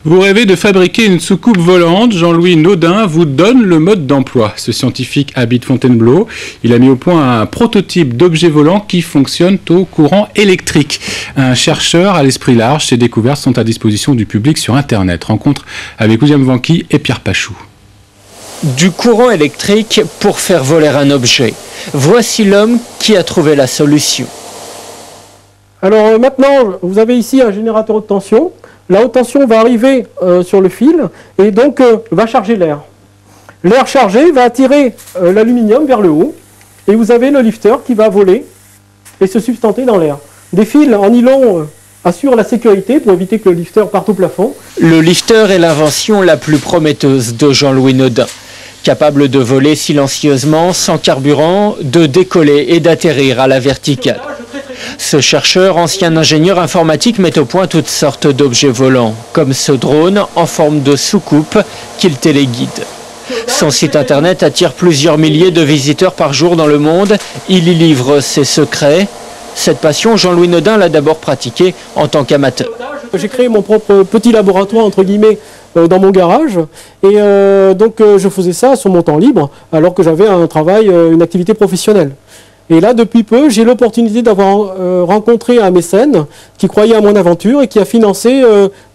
Vous rêvez de fabriquer une soucoupe volante? Jean-Louis Naudin vous donne le mode d'emploi. Ce scientifique habite Fontainebleau. Il a mis au point un prototype d'objet volant qui fonctionne au courant électrique. Un chercheur à l'esprit large, ses découvertes sont à disposition du public sur Internet. Rencontre avec William Vanqui et Pierre Pachou. Du courant électrique pour faire voler un objet. Voici l'homme qui a trouvé la solution. Alors maintenant, vous avez ici un générateur haute tension. La haute tension va arriver sur le fil et donc va charger l'air. L'air chargé va attirer l'aluminium vers le haut et vous avez le lifter qui va voler et se sustenter dans l'air. Des fils en nylon assurent la sécurité pour éviter que le lifter parte au plafond. Le lifter est l'invention la plus prometteuse de Jean-Louis Naudin. Capable de voler silencieusement, sans carburant, de décoller et d'atterrir à la verticale. Ce chercheur, ancien ingénieur informatique, met au point toutes sortes d'objets volants, comme ce drone en forme de soucoupe qu'il téléguide. Son site internet attire plusieurs milliers de visiteurs par jour dans le monde. Il y livre ses secrets. Cette passion, Jean-Louis Naudin l'a d'abord pratiquée en tant qu'amateur. J'ai créé mon propre petit laboratoire, entre guillemets, dans mon garage. Et donc je faisais ça sur mon temps libre, alors que j'avais un travail, une activité professionnelle. Et là, depuis peu, j'ai l'opportunité d'avoir rencontré un mécène qui croyait à mon aventure et qui a financé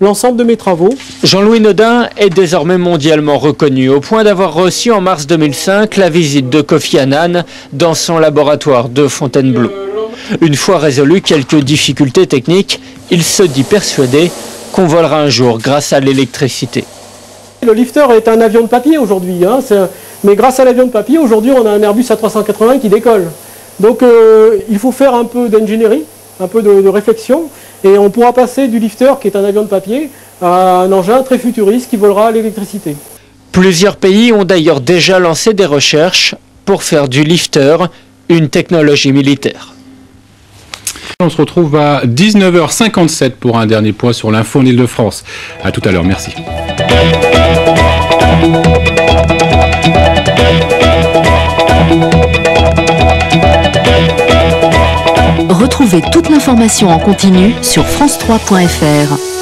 l'ensemble de mes travaux. Jean-Louis Naudin est désormais mondialement reconnu, au point d'avoir reçu en mars 2005 la visite de Kofi Annan dans son laboratoire de Fontainebleau. Une fois résolues quelques difficultés techniques, il se dit persuadé qu'on volera un jour grâce à l'électricité. Le lifter est un avion de papier aujourd'hui, hein, mais grâce à l'avion de papier, aujourd'hui on a un Airbus A380 qui décolle. Donc il faut faire un peu d'ingénierie, un peu de réflexion, et on pourra passer du lifter, qui est un avion de papier, à un engin très futuriste qui volera à l'électricité. Plusieurs pays ont d'ailleurs déjà lancé des recherches pour faire du lifter une technologie militaire. On se retrouve à 19h57 pour un dernier point sur l'info en Ile-de-France. A tout à l'heure, merci. Retrouvez toute l'information en continu sur france3.fr.